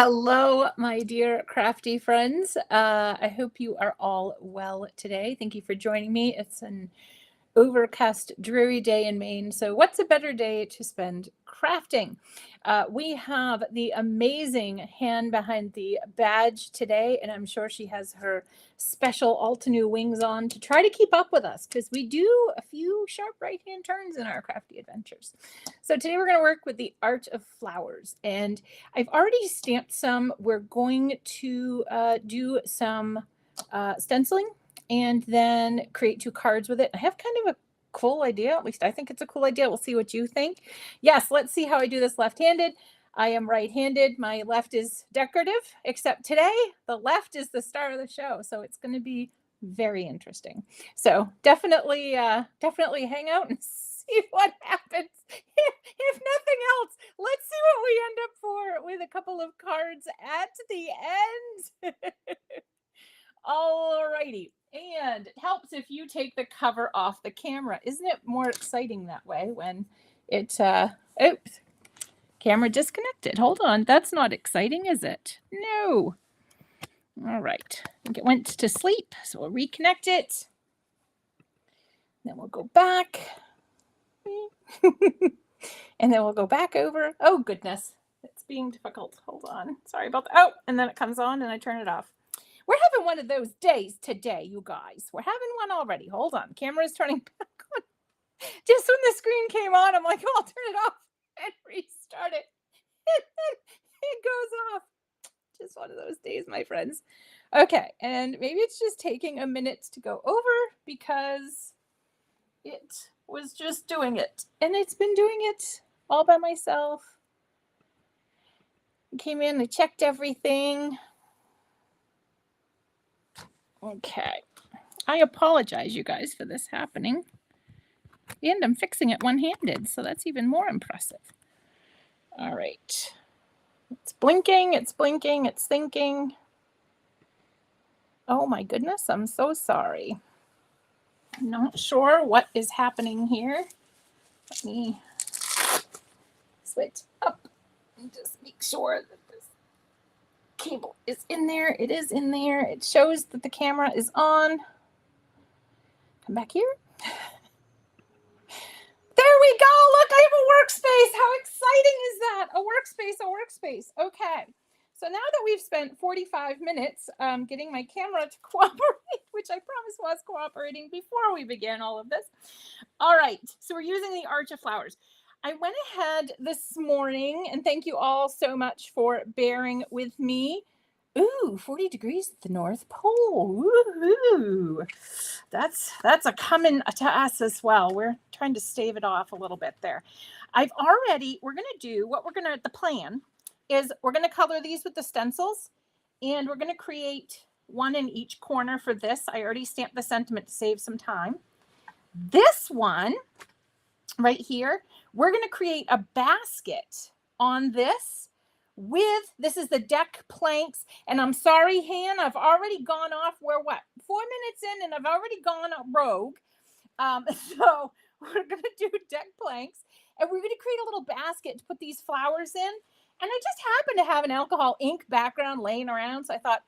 Hello, my dear crafty friends. I hope you are all well today. Thank you for joining me. It's an overcast, dreary day in Maine. So, what's a better day to spend crafting? We have the amazing hand behind the badge today, and I'm sure she has her special Altenew wings on to try to keep up with us because we do a few sharp right hand turns in our crafty adventures. So, today we're going to work with the art of flowers, and I've already stamped some. We're going to do some stenciling and then create 2 cards with it. I have kind of a cool idea. At least I think it's a cool idea. We'll see what you think. Yes, let's see how I do this left-handed. I am right-handed. My left is decorative, except today the left is the star of the show. So it's going to be very interesting. So definitely hang out and see what happens. If nothing else, let's see what we end up for with a couple of cards at the end. Alrighty. And it helps if you take the cover off the camera. Isn't it more exciting that way when it, oops, camera disconnected. Hold on. That's not exciting, is it? No. All right. I think it went to sleep. So we'll reconnect it. Then we'll go back. And then we'll go back over. Oh, goodness. It's being difficult. Hold on. Sorry about that. Oh, and then it comes on and I turn it off. We're having one of those days today, you guys. We're having one already. Hold on. Camera's turning back on. Just when the screen came on, I'm like, oh, I'll turn it off and restart it. And then it goes off. Just one of those days, my friends. Okay, and maybe it's just taking a minute to go over because it was just doing it. And it's been doing it all by myself. I came in, I checked everything. Okay, I apologize, you guys, for this happening. And I'm fixing it one-handed, so that's even more impressive. All right. It's blinking, it's blinking, it's thinking. Oh my goodness, I'm so sorry. I'm not sure what is happening here. Let me switch up and just make sure that this cable is in there. It is in there. It shows that the camera is on. Come back here. There we go. Look, I have a workspace. How exciting is that? A workspace, a workspace. Okay. So now that we've spent 45 minutes getting my camera to cooperate, which I promise was cooperating before we began all of this. All right. So we're using the Arch of Flowers. I went ahead this morning, and thank you all so much for bearing with me. Ooh, 40 degrees at the North Pole. Woohoo. That's a coming to us as well. We're trying to stave it off a little bit there. We're going to do the plan is we're going to color these with the stencils, and we're going to create one in each corner for this. I already stamped the sentiment to save some time. This one right here, we're going to create a basket on this. This is the deck planks, and I'm sorry, Han, I've already gone off. We're 4 minutes in, and I've already gone rogue. So we're gonna do deck planks, and we're gonna create a little basket to put these flowers in. And I just happen to have an alcohol ink background laying around, so I thought,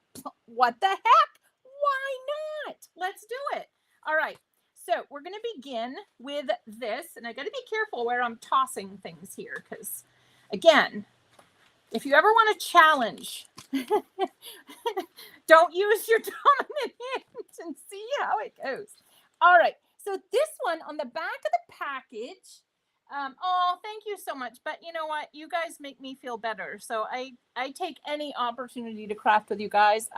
what the heck? Why not? Let's do it. All right. So we're gonna begin with this, and I got to be careful where I'm tossing things here, because again, if you ever want to challenge, don't use your dominant hand and see how it goes. All right. So this one on the back of the package. Oh, thank you so much. But you know what? You guys make me feel better. So I take any opportunity to craft with you guys.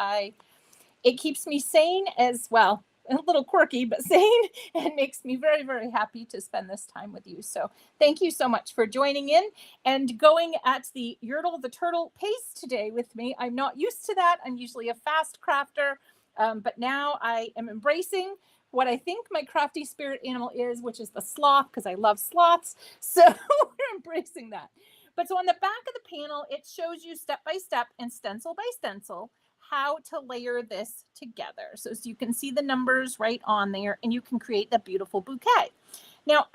It keeps me sane as well. A little quirky, but sane, and makes me very, very happy to spend this time with you. So thank you so much for joining in and going at the Yertle the Turtle pace today with me. I'm not used to that. I'm usually a fast crafter, but now I am embracing what I think my crafty spirit animal is, which is the sloth, because I love sloths. So we're embracing that. But so on the back of the panel, it shows you step by step and stencil by stencil how to layer this together. So you can see the numbers right on there, and you can create that beautiful bouquet. Now,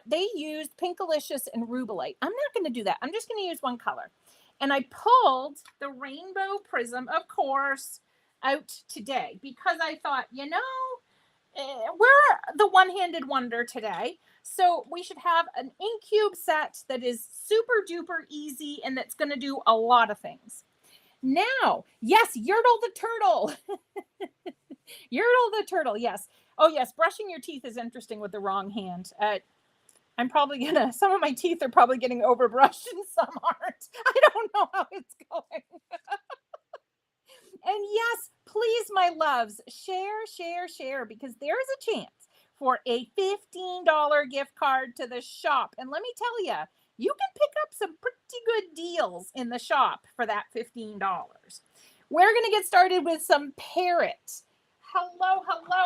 they used Pinkalicious and Rubelite. I'm not going to do that. I'm just going to use one color. And I pulled the rainbow prism, of course, out today because I thought, we're the one-handed wonder today. So we should have an Incube set that is super duper easy and that's going to do a lot of things. Now, yes, Yertle the turtle. Yertle the turtle, yes. Oh, yes, brushing your teeth is interesting with the wrong hand. I'm probably some of my teeth are probably getting overbrushed and some aren't. I don't know how it's going. And yes, please, my loves, share, because there is a chance for a $15 gift card to the shop. And let me tell you, you can pick up some pretty good deals in the shop for that $15. We're going to get started with some parrot. Hello,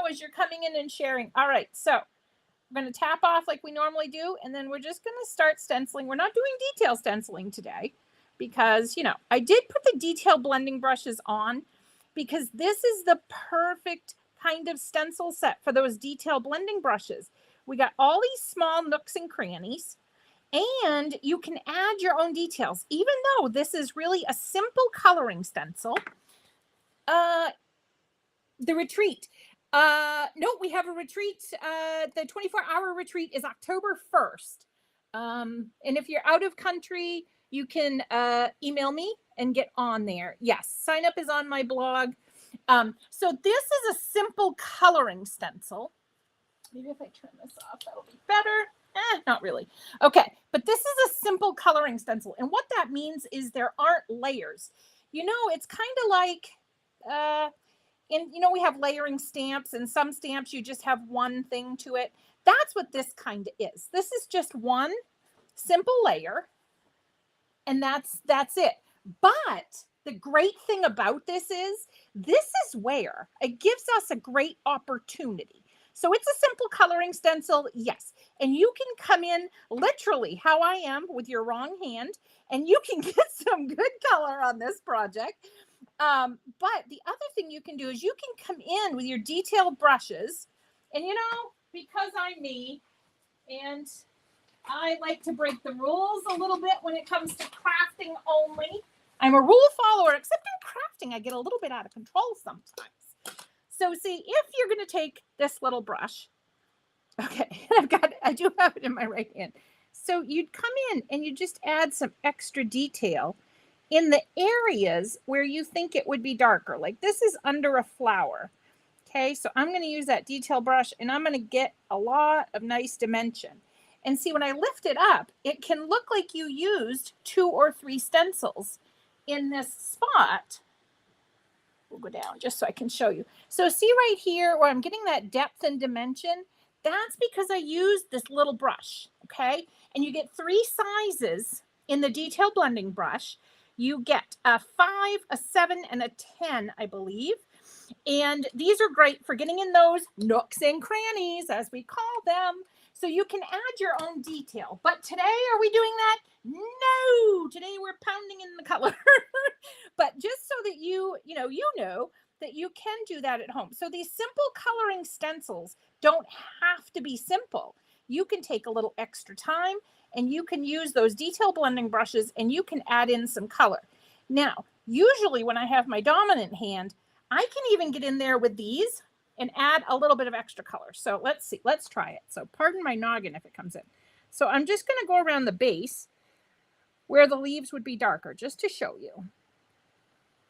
as you're coming in and sharing. All right, so we're going to tap off like we normally do, and then we're just going to start stenciling. We're not doing detail stenciling today because, I did put the detail blending brushes on because this is the perfect kind of stencil set for those detail blending brushes. We got all these small nooks and crannies, and you can add your own details, even though this is really a simple coloring stencil. The retreat. No, we have a retreat. The 24-hour retreat is October 1st. And if you're out of country, you can email me and get on there. Yes, sign up is on my blog. So this is a simple coloring stencil. Maybe if I turn this off, that'll be better. Not really. Okay, but this is a simple coloring stencil. And what that means is there aren't layers. It's kind of like, we have layering stamps, and some stamps you just have one thing to it. That's what this kind of is. This is just one simple layer, and that's it. But the great thing about this is where it gives us a great opportunity. So it's a simple coloring stencil, yes. And you can come in literally how I am with your wrong hand, and you can get some good color on this project. But the other thing you can do is you can come in with your detailed brushes, and because I'm me and I like to break the rules a little bit when it comes to crafting only. I'm a rule follower, except in crafting I get a little bit out of control sometimes. So see, if you're going to take this little brush, okay, I do have it in my right hand. So you'd come in and you just add some extra detail in the areas where you think it would be darker. Like this is under a flower. Okay, so I'm going to use that detail brush and I'm going to get a lot of nice dimension. And see, when I lift it up, it can look like you used 2 or 3 stencils in this spot. We'll go down just so I can show you. So see right here where I'm getting that depth and dimension? That's because I used this little brush, okay? And you get 3 sizes in the detail blending brush. You get a 5, a 7, and a 10, I believe. And these are great for getting in those nooks and crannies, as we call them. So you can add your own detail. But today, are we doing that? No, today we're pounding in the color. But just so that you know that you can do that at home. So these simple coloring stencils don't have to be simple. You can take a little extra time and you can use those detail blending brushes and you can add in some color. Now, usually when I have my dominant hand, I can even get in there with these and add a little bit of extra color. So let's see, let's try it. So pardon my noggin if it comes in. So I'm just going to go around the base where the leaves would be darker, just to show you.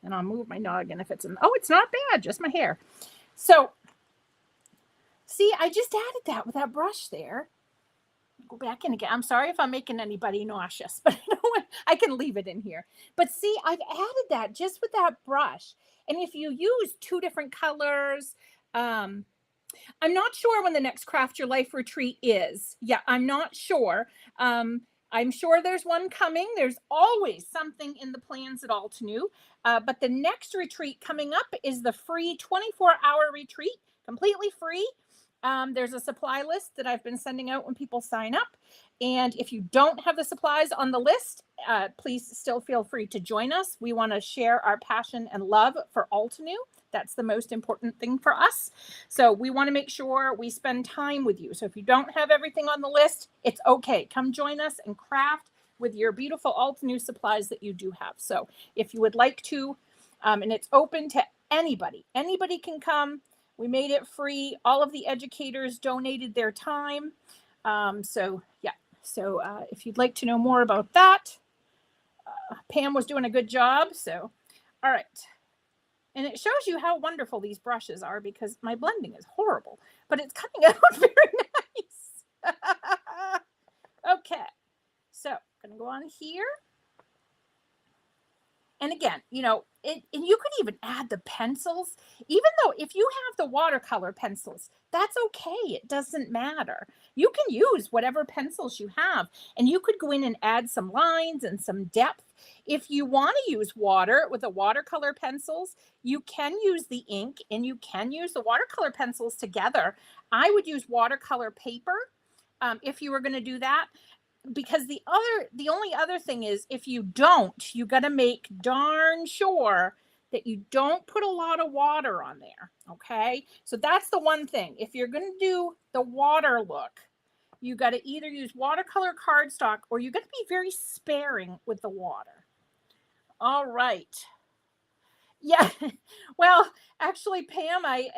And I'll move my noggin if it's in. Oh, it's not bad, just my hair. So see, I just added that with that brush there. Go back in again. I'm sorry if I'm making anybody nauseous, but I can leave it in here. But see, I've added that just with that brush. And if you use 2 different colors, I'm not sure when the next Craft Your Life retreat is. Yeah, I'm not sure. I'm sure there's one coming. There's always something in the plans at Altenew. But the next retreat coming up is the free 24-hour retreat, completely free. There's a supply list that I've been sending out when people sign up. And if you don't have the supplies on the list, please still feel free to join us. We want to share our passion and love for Altenew. That's the most important thing for us. So we want to make sure we spend time with you. So if you don't have everything on the list, it's okay. Come join us and craft with your beautiful Altenew supplies that you do have. So if you would like to, and it's open to anybody can come. We made it free. All of the educators donated their time. So yeah, so if you'd like to know more about that, Pam was doing a good job. So, all right. And it shows you how wonderful these brushes are because my blending is horrible, but it's coming out very nice. Okay. So I'm going to go on here. And again, you know, and you could even add the pencils, even though if you have the watercolor pencils, that's okay. It doesn't matter. You can use whatever pencils you have, and you could go in and add some lines and some depth. If you want to use water with the watercolor pencils, you can use the ink and you can use the watercolor pencils together. I would use watercolor paper if you were going to do that. Because the only other thing is, if you don't, you got to make darn sure that you don't put a lot of water on there. Okay. So that's the one thing. If you're going to do the water look, you got to either use watercolor cardstock or you're going to be very sparing with the water. All right. Yeah. Well, actually, Pam, I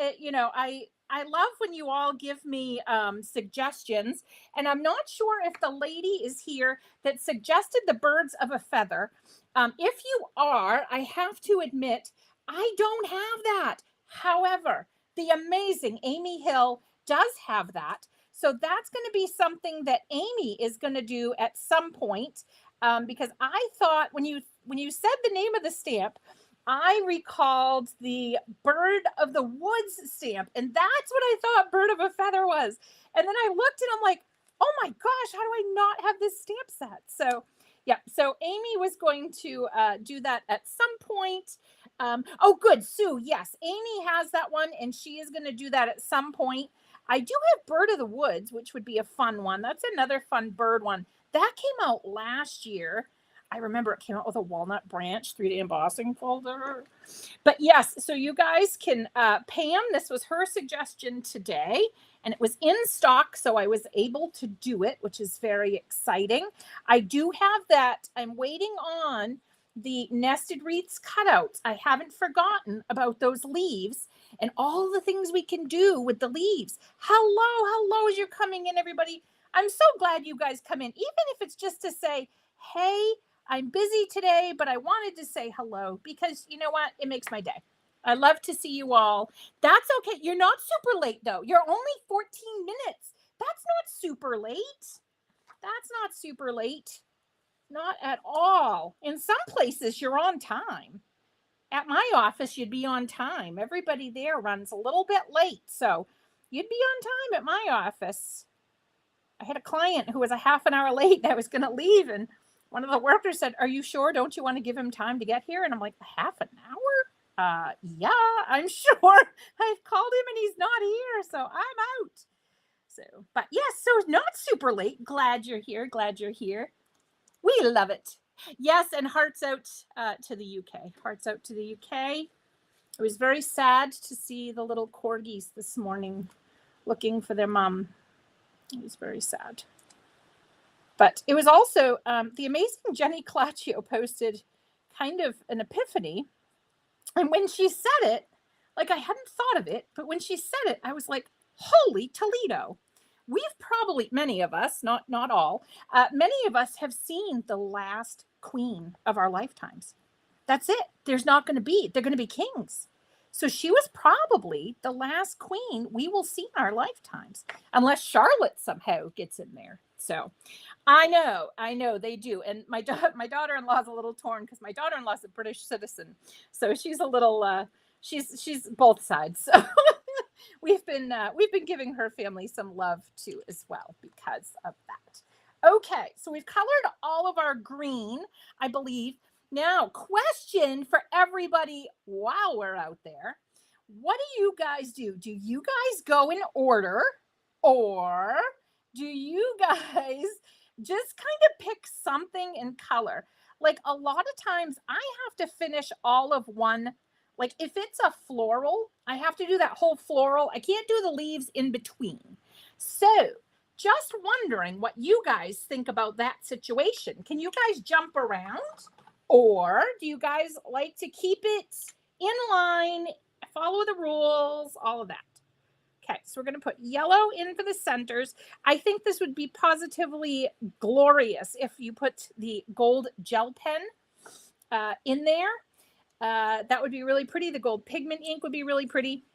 love when you all give me suggestions, and I'm not sure if the lady is here that suggested the birds of a feather. If you are, I have to admit, I don't have that. However, the amazing Amy Hill does have that. So that's going to be something that Amy is going to do at some point, because I thought when you said the name of the stamp, I recalled the Bird of the Woods stamp, and that's what I thought Bird of a Feather was. And then I looked and I'm like, oh my gosh, how do I not have this stamp set? So yeah, so Amy was going to do that at some point. Oh, good, Sue, yes, Amy has that one, and she is going to do that at some point. I do have Bird of the Woods, which would be a fun one. That's another fun bird one. That came out last year. I remember it came out with a walnut branch 3D embossing folder. But yes, so you guys can, Pam, this was her suggestion today, and it was in stock, so I was able to do it, which is very exciting. I do have that. I'm waiting on the nested wreaths cutouts. I haven't forgotten about those leaves and all the things we can do with the leaves. Hello, as you're coming in, everybody. I'm so glad you guys come in, even if it's just to say, hey, I'm busy today, but I wanted to say hello because you know what? It makes my day. I love to see you all. That's okay. You're not super late though. You're only 14 minutes. That's not super late. That's not super late. Not at all. In some places, you're on time. At my office, you'd be on time. Everybody there runs a little bit late. So you'd be on time at my office. I had a client who was a half an hour late and I was going to leave, and one of the workers said, are you sure? Don't you want to give him time to get here? And I'm like, half an hour? Yeah, I'm sure. I've called him and he's not here, so I'm out. So, but yes, so not super late. Glad you're here. We love it. Yes, and hearts out to the UK. Hearts out to the UK. It was very sad to see the little corgis this morning looking for their mom. It was very sad. But it was also the amazing Jenny Claccio posted kind of an epiphany. And when she said it, like I hadn't thought of it, but when she said it, I was like, holy Toledo. We've probably, many of us, not all, many of us have seen the last queen of our lifetimes. That's it. They're going to be kings. So she was probably the last queen we will see in our lifetimes, unless Charlotte somehow gets in there. So I know they do. And my daughter-in-law is a little torn because my daughter-in-law is a British citizen. So she's a little, she's both sides. So we've been giving her family some love too as well because of that. Okay. So we've colored all of our green, I believe. Now, question for everybody while we're out there. What do you guys do? Do you guys go in order, or do you guys just kind of pick something in color? Like a lot of times I have to finish all of one. Like if it's a floral, I have to do that whole floral. I can't do the leaves in between. So Just wondering what you guys think about that situation. Can you guys jump around? Or do you guys like to keep it in line, follow the rules, all of that? Okay, so we're going to put yellow in for the centers. I think this would be positively glorious if you put the gold gel pen in there. That would be really pretty. The gold pigment ink would be really pretty.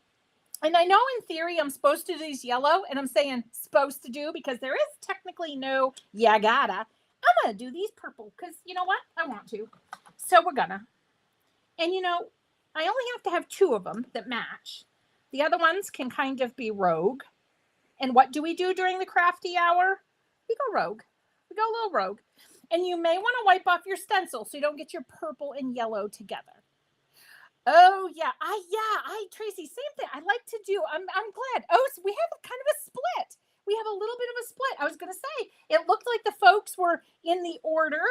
And I know in theory I'm supposed to do these yellow, and I'm saying supposed to do because there is technically no yeah gotta. I'm going to do these purple because you know what? I want to. So we're gonna. And you know, I only have to have 2 of them that match. The other ones can kind of be rogue. And what do we do during the crafty hour? We go rogue. We go a little rogue. And you may want to wipe off your stencil so you don't get your purple and yellow together. Oh yeah, Tracy, same thing. I like to do. I'm glad. Oh, so we have kind of a split. We have a little bit of a split. I was going to say it looked like the folks were in the order,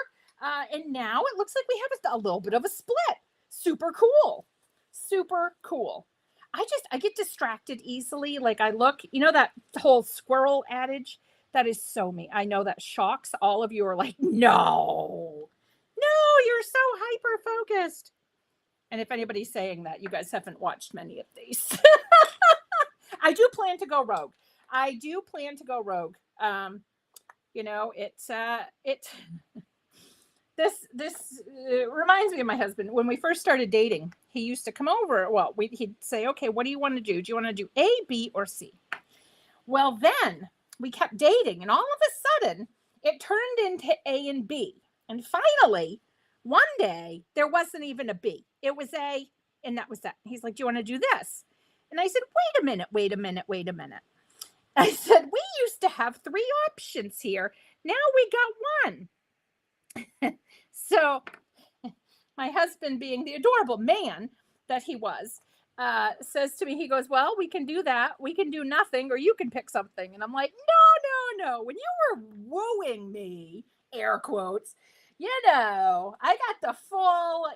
and now it looks like we have a little bit of a split. Super cool. Super cool. I get distracted easily. Like I look, you know that whole squirrel adage. That is so me. I know that shocks all of you. Are like, no, you're so hyper focused. And if anybody's saying that, you guys haven't watched many of these. I do plan to go rogue. You know, this reminds me of my husband. When we first started dating, he used to come over. Well, he'd say, okay, what do you want to do? Do you want to do A, B, or C? Well, then we kept dating, and all of a sudden it turned into A and B. And finally, one day there wasn't even a B. It was A, and that was that. He's like, do you want to do this? And I said, wait a minute. I said, we used to have 3 options here. Now we got 1. So my husband, being the adorable man that he was, says to me, he goes, well, we can do that. We can do nothing, or you can pick something. And I'm like, no. When you were wooing me, air quotes, you know, I got the full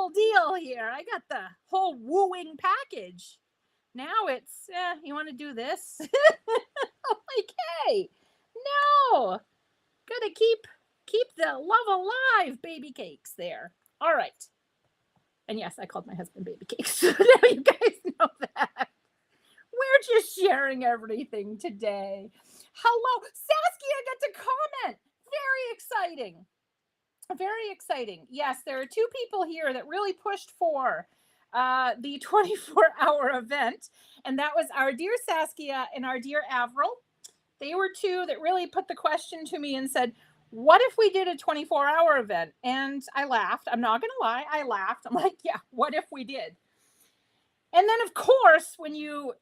deal here. I got the whole wooing package. Now it's, you want to do this? I'm like, hey, no, gotta keep the love alive, baby cakes there. All right. And yes, I called my husband baby cakes. So now you guys know that. We're just sharing everything today. Hello, Saskia got to comment. Very exciting. Yes, there are 2 people here that really pushed for the 24-hour event. And that was our dear Saskia and our dear Avril. They were 2 that really put the question to me and said, what if we did a 24-hour event? And I laughed. I'm not going to lie. I laughed. I'm like, yeah, what if we did? And then, of course, when you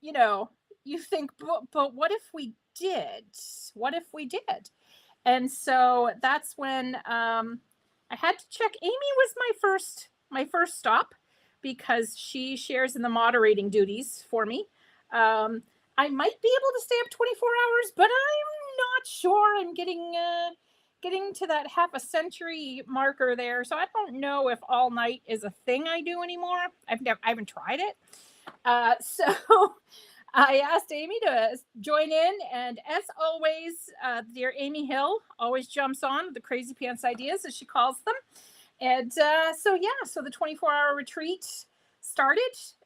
think, but what if we did? What if we did? And so that's when I had to check. Amy was my first stop because she shares in the moderating duties for me. I might be able to stay up 24 hours, but I'm not sure. I'm getting to that half a century marker there. So I don't know if all night is a thing I do anymore. I haven't tried it. So I asked Amy to join in. And as always, dear Amy Hill always jumps on with the crazy pants ideas, as she calls them. And so the 24-hour retreat started.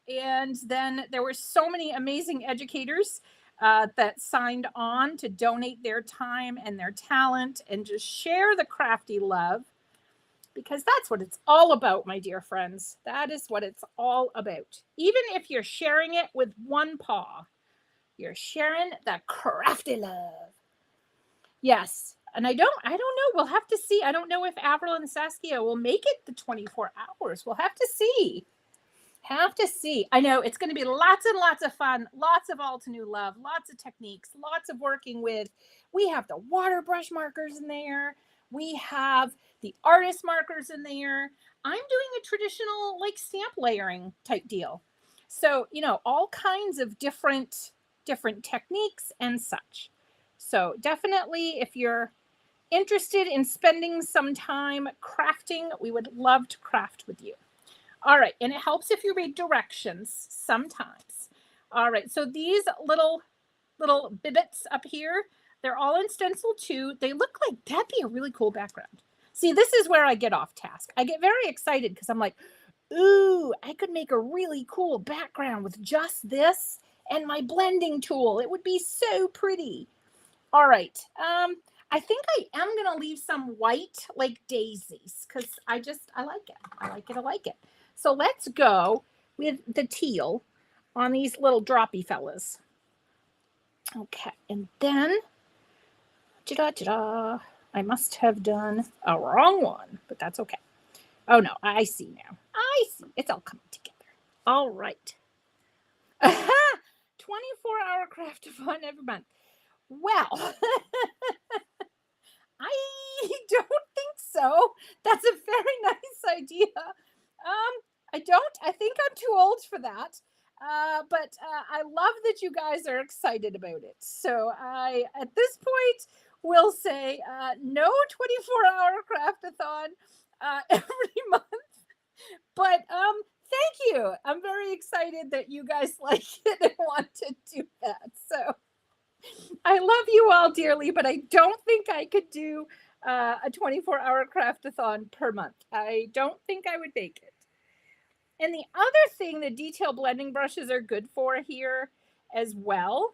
And then there were so many amazing educators that signed on to donate their time and their talent and just share the crafty love, because that's what it's all about, my dear friends. That is what it's all about. Even if you're sharing it with one paw, you're sharing the crafty love. Yes. And I don't know. We'll have to see. I don't know if Avril and Saskia will make it the 24 hours. We'll have to see. I know it's going to be lots and lots of fun, lots of all to new love, lots of techniques, lots of working with. We have the water brush markers in there. We have the artist markers in there. I'm doing a traditional like stamp layering type deal. So, all kinds of different techniques and such. So definitely, if you're interested in spending some time crafting, we would love to craft with you. All right. And it helps if you read directions sometimes. All right. So these little bibbits up here, They're all in stencil 2. They look like that'd be a really cool background. See, this is where I get off task. I get very excited because I'm like, ooh, I could make a really cool background with just this and my blending tool. It would be so pretty. All right. I think I am going to leave some white like daisies because I like it. I like it. So let's go with the teal on these little droppy fellas. Okay. And then, I must have done a wrong one, but that's okay. Oh no, I see now. I see. It's all coming together. All right. 24-hour craft-a-thon every month. Well, I don't think so. That's a very nice idea. I think I'm too old for that. But I love that you guys are excited about it. So I, at this point, will say no 24-hour craft-a-thon every month. But thank you. I'm very excited that you guys like it and want to do that. So I love you all dearly, but I don't think I could do a 24-hour craft-a-thon per month. I don't think I would make it. And the other thing the detail blending brushes are good for here as well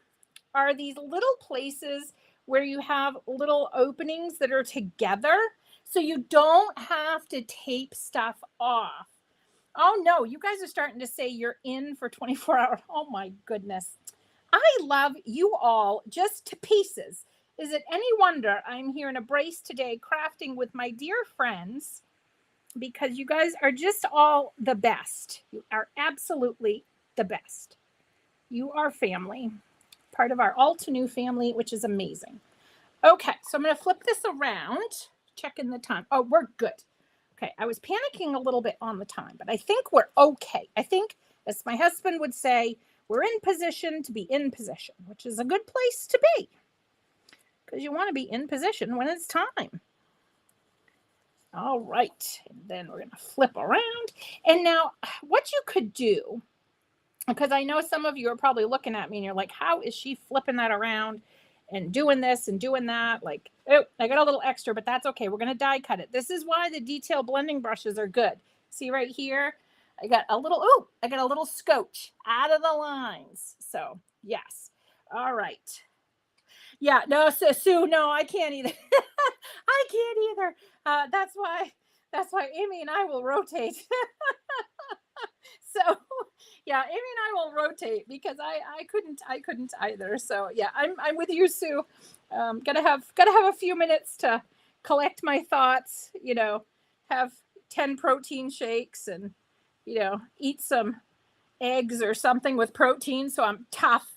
are these little places where you have little openings that are together, so you don't have to tape stuff off. Oh no, you guys are starting to say you're in for 24 hours. Oh my goodness. I love you all just to pieces. Is it any wonder I'm here in a brace today crafting with my dear friends, because you guys are just all the best. You are absolutely the best. You are family, part of our all to new family, which is amazing. Okay, so I'm going to flip this around, checking the time. Oh, we're good. Okay, I was panicking a little bit on the time, but I think we're okay. I think, as my husband would say, we're in position to be in position, which is a good place to be, because you want to be in position when it's time. All right, and then we're going to flip around. And now what you could do, because I know some of you are probably looking at me and you're like, how is she flipping that around and doing this and doing that? Like, oh, I got a little extra, but that's okay. We're going to die cut it. This is why the detail blending brushes are good. See right here? I got a little scotch out of the lines. So yes. All right. Yeah, no, Sue, no, I can't either. I can't either. That's why Amy and I will rotate. So yeah, Amy and I will rotate because I couldn't either. So yeah, I'm with you, Sue. Gotta have a few minutes to collect my thoughts, have 10 protein shakes and, eat some eggs or something with protein. So I'm tough.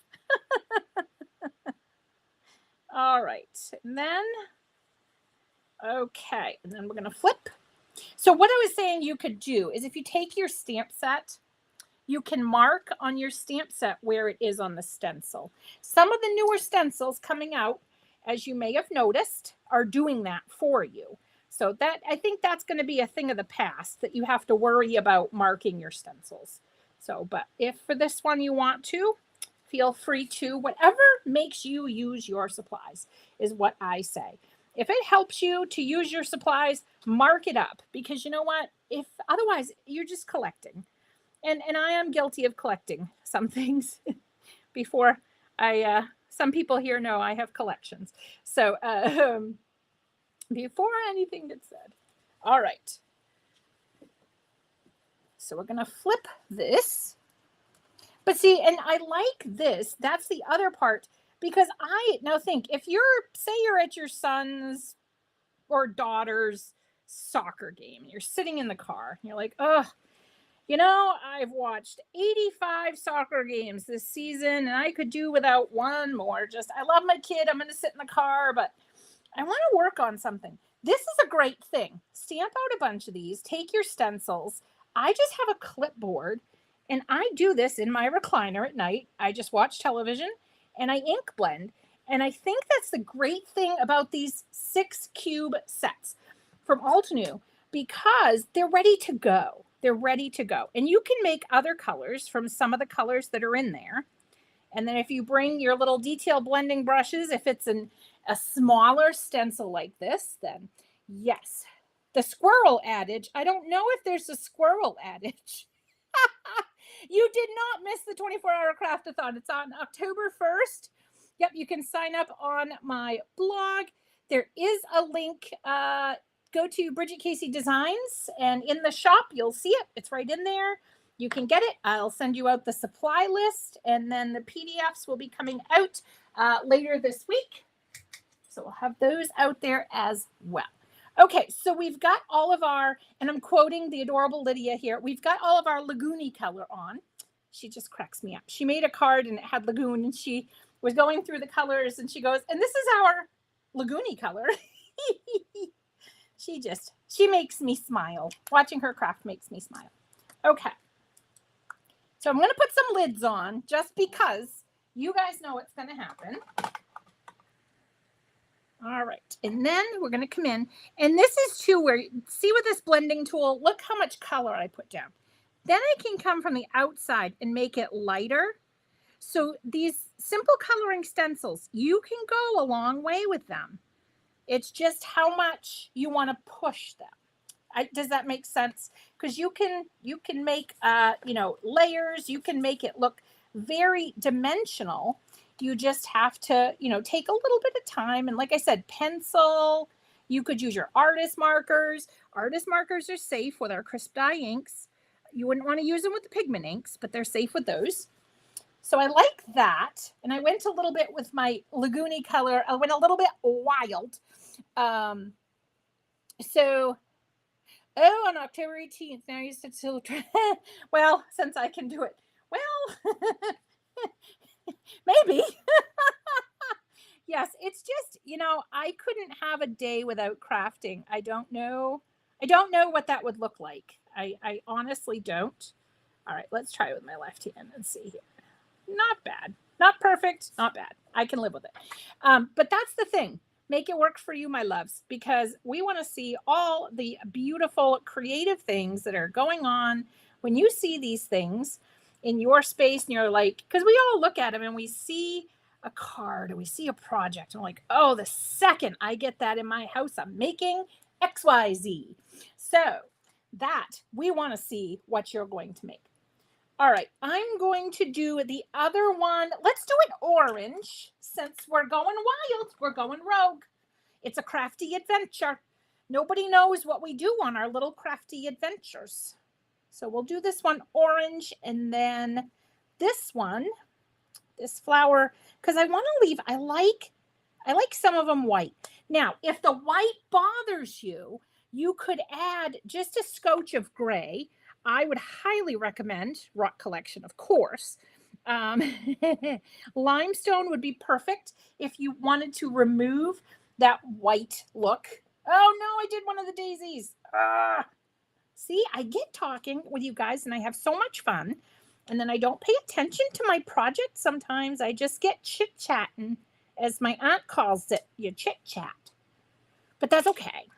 All right. And then, okay. And then we're going to flip. So what I was saying you could do is if you take your stamp set, you can mark on your stamp set where it is on the stencil. Some of the newer stencils coming out, as you may have noticed, are doing that for you. So that, I think that's going to be a thing of the past, that you have to worry about marking your stencils. So, but if for this one you want to, feel free to. Whatever makes you use your supplies is what I say. If it helps you to use your supplies, mark it up, because you know what? If otherwise you're just collecting. And I am guilty of collecting some things before some people here know I have collections. So before anything gets said. All right. So we're going to flip this. But see, and I like this. That's the other part, because now think, if say you're at your son's or daughter's soccer game, and you're sitting in the car, and you're like, oh, I've watched 85 soccer games this season and I could do without one more. I love my kid. I'm going to sit in the car, but I want to work on something. This is a great thing. Stamp out a bunch of these, take your stencils. I just have a clipboard and I do this in my recliner at night. I just watch television and I ink blend. And I think that's the great thing about these 6 cube sets from Altenew, because they're ready to go. They're ready to go. And you can make other colors from some of the colors that are in there. And then if you bring your little detail blending brushes, if it's a smaller stencil like this, then yes. The squirrel adage, I don't know if there's a squirrel adage. You did not miss the 24-hour craftathon. It's on October 1st. Yep, you can sign up on my blog. There is a link. Go to Bridget Casey Designs, and in the shop, you'll see it. It's right in there. You can get it. I'll send you out the supply list, and then the PDFs will be coming out later this week. So we'll have those out there as well. Okay, so we've got all of our, and I'm quoting the adorable Lydia here, we've got all of our Lagoony color on. She just cracks me up. She made a card and it had Lagoon, and she was going through the colors, and she goes, and this is our Lagoony color. She makes me smile. Watching her craft makes me smile. Okay. So I'm going to put some lids on just because you guys know what's going to happen. All right. And then we're going to come in. And this is too where, see with this blending tool, look how much color I put down. Then I can come from the outside and make it lighter. So these simple coloring stencils, you can go a long way with them. It's just how much you want to push them. Does that make sense? Because you can make layers. You can make it look very dimensional. You just have to take a little bit of time. And like I said, pencil. You could use your artist markers. Artist markers are safe with our crisp dye inks. You wouldn't want to use them with the pigment inks, but they're safe with those. So I like that. And I went a little bit with my Lagoony color. I went a little bit wild. On October 18th, now you said still, well, since I can do it, well, maybe. Yes, it's just, I couldn't have a day without crafting. I don't know what that would look like. I honestly don't. All right, let's try it with my left hand and see here. Not bad. Not perfect. Not bad. I can live with it. But that's the thing. Make it work for you, my loves, because we want to see all the beautiful creative things that are going on. When you see these things in your space and you're like, because we all look at them and we see a card or we see a project and we're like, oh, the second I get that in my house, I'm making XYZ. So that we want to see what you're going to make. All right, I'm going to do the other one. Let's do it orange since we're going wild. We're going rogue. It's a crafty adventure. Nobody knows what we do on our little crafty adventures. So we'll do this one orange, and then this one, this flower, because I want to leave, I like some of them white. Now, if the white bothers you, you could add just a scotch of gray. I would highly recommend Rock Collection, of course. Limestone would be perfect if you wanted to remove that white look. Oh no, I did one of the daisies. See, I get talking with you guys and I have so much fun. And then I don't pay attention to my project. Sometimes I just get chit-chatting, as my aunt calls it, you chit-chat. But that's okay.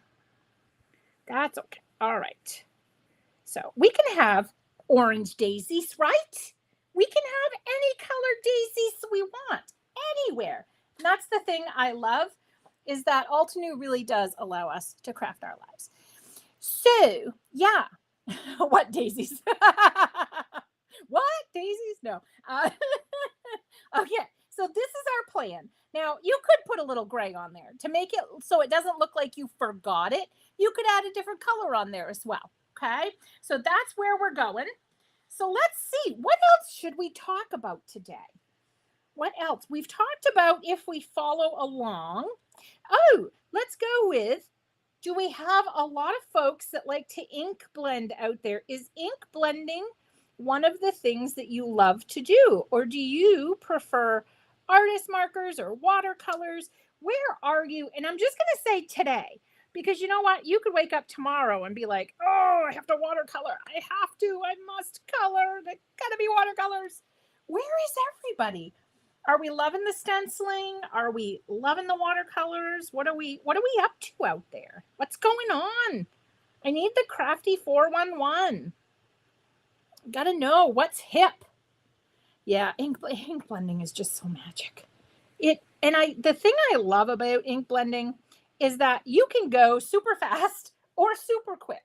That's okay. All right. So we can have orange daisies, right? We can have any colored daisies we want, anywhere. And that's the thing I love, is that Altenew really does allow us to craft our lives. So, yeah. What daisies? What daisies? No. Okay, so this is our plan. Now, you could put a little gray on there to make it so it doesn't look like you forgot it. You could add a different color on there as well. Okay, so that's where we're going. So let's see, what else should we talk about today? What else? We've talked about if we follow along. Oh, let's go with, do we have a lot of folks that like to ink blend out there? Is ink blending one of the things that you love to do? Or do you prefer artist markers or watercolors? Where are you? And I'm just going to say today, because you know what? You could wake up tomorrow and be like, oh, I have to watercolor. I must color. They gotta be watercolors. Where is everybody? Are we loving the stenciling? Are we loving the watercolors? What are we up to out there? What's going on? I need the Crafty 411. Gotta know what's hip. Yeah, ink blending is just so magic. The thing I love about ink blending is that you can go super fast or super quick.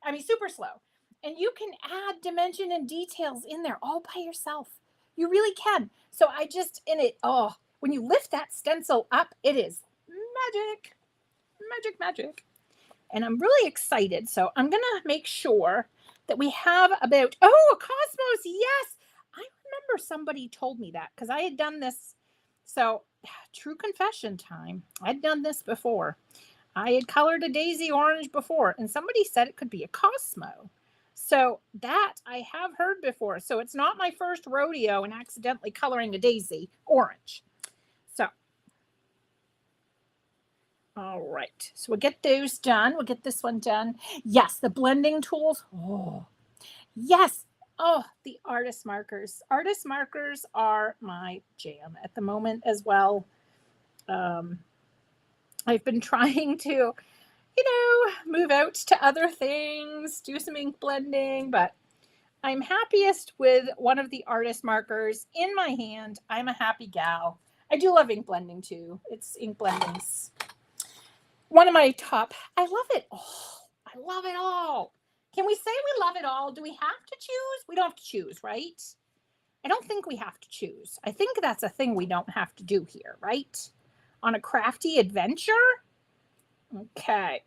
I mean super slow. And you can add dimension and details in there all by yourself. You really can. So I just in it, oh, when you lift that stencil up, it is magic. Magic, magic. And I'm really excited. So I'm going to make sure that we have about, oh, a cosmos. Yes. I remember somebody told me that because I had done this. So true confession time. I'd done this before. I had colored a daisy orange before and somebody said it could be a Cosmo. So that I have heard before. So it's not my first rodeo in accidentally coloring a daisy orange. So all right, so we'll get those done. We'll get this one done. Yes, the blending tools. Oh, yes. Oh, the artist markers. Artist markers are my jam at the moment as well. I've been trying to, move out to other things, do some ink blending, but I'm happiest with one of the artist markers in my hand. I'm a happy gal. I do love ink blending too. It's ink blending's one of my top. I love it all. I love it all. Can we say we love it all? Do we have to choose? We don't have to choose, right? I don't think we have to choose. I think that's a thing we don't have to do here, right? On a crafty adventure? Okay.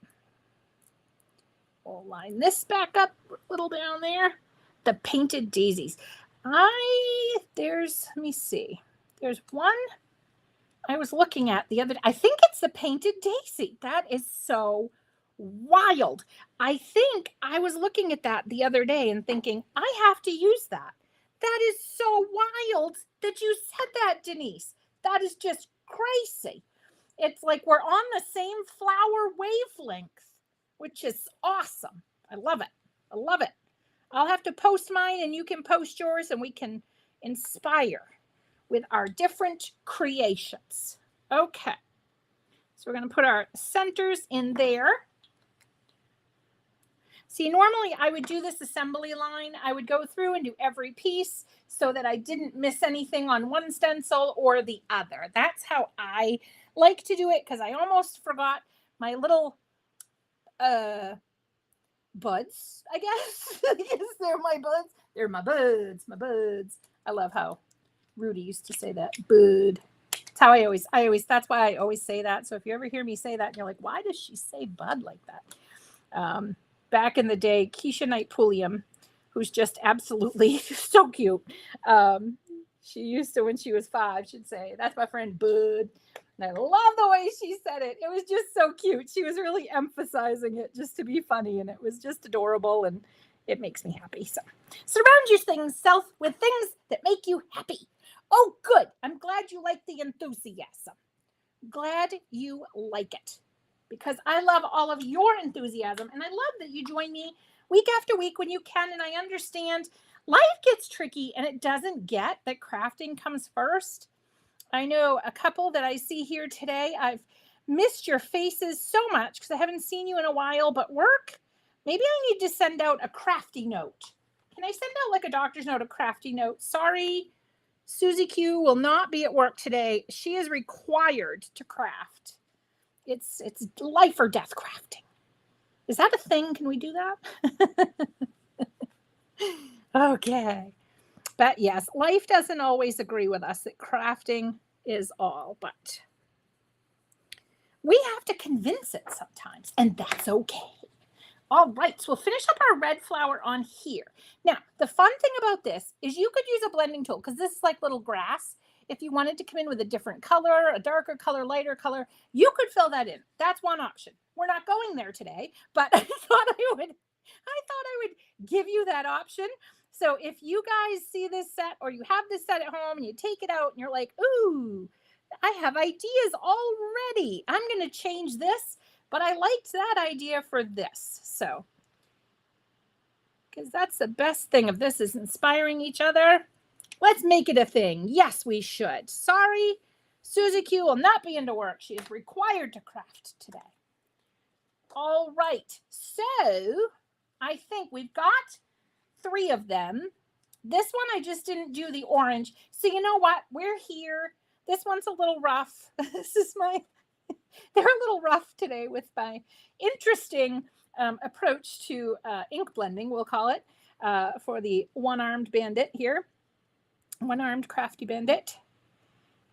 We'll line this back up a little down there. The painted daisies. Let me see. There's one I was looking at the other day. I think it's the painted daisy. That is so wild. I think I was looking at that the other day and thinking, I have to use that. That is so wild that you said that, Denise. That is just crazy. It's like we're on the same flower wavelength, which is awesome. I love it. I love it. I'll have to post mine and you can post yours and we can inspire with our different creations. Okay. So we're going to put our centers in there. See, normally I would do this assembly line. I would go through and do every piece so that I didn't miss anything on one stencil or the other. That's how I like to do it because I almost forgot my little buds, I guess. Yes, they're my buds. They're my buds, my buds. I love how Rudy used to say that, bud. That's how I always, that's why I always say that. So if you ever hear me say that and you're like, why does she say bud like that? Back in the day, Keisha Knight Pulliam, who's just absolutely so cute. She used to, when she was 5, she'd say, that's my friend Bud. And I love the way she said it. It was just so cute. She was really emphasizing it just to be funny. And it was just adorable. And it makes me happy. So surround yourself with things that make you happy. Oh, good. I'm glad you like the enthusiasm. Glad you like it. Because I love all of your enthusiasm. And I love that you join me week after week when you can. And I understand life gets tricky and it doesn't get that crafting comes first. I know a couple that I see here today. I've missed your faces so much because I haven't seen you in a while, but work, maybe I need to send out a crafty note. Can I send out like a doctor's note, a crafty note? Sorry, Susie Q will not be at work today. She is required to craft. It's life or death crafting. Is that a thing? Can we do that? Okay. But yes, life doesn't always agree with us that crafting is all, but we have to convince it sometimes, and that's okay. All right, so we'll finish up our red flower on here. Now, the fun thing about this is you could use a blending tool because this is like little grass. If you wanted to come in with a different color, a darker color, lighter color, you could fill that in. That's one option. We're not going there today, but I thought I would give you that option. So if you guys see this set or you have this set at home and you take it out and you're like, ooh, I have ideas already. I'm going to change this, but I liked that idea for this. So, because that's the best thing of this is inspiring each other. Let's make it a thing. Yes, we should. Sorry, Susie Q will not be into work. She is required to craft today. All right. So I think we've got 3 of them. This one, I just didn't do the orange. So you know what? We're here. This one's a little rough. They're a little rough today with my interesting approach to ink blending, we'll call it, for the one-armed bandit here. One-armed crafty bandit.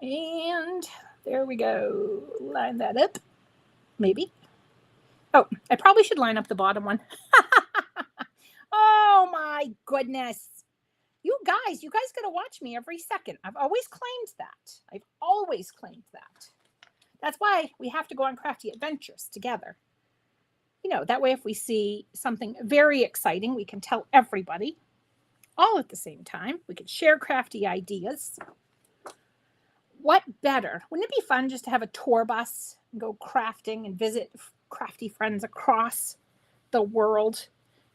And there we go. Line that up. Maybe. Oh, I probably should line up the bottom one. Oh my goodness. You guys got to watch me every second. I've always claimed that. That's why we have to go on crafty adventures together. You know, that way if we see something very exciting, we can tell everybody all at the same time. We can share crafty ideas. What better? Wouldn't it be fun just to have a tour bus and go crafting and visit crafty friends across the world?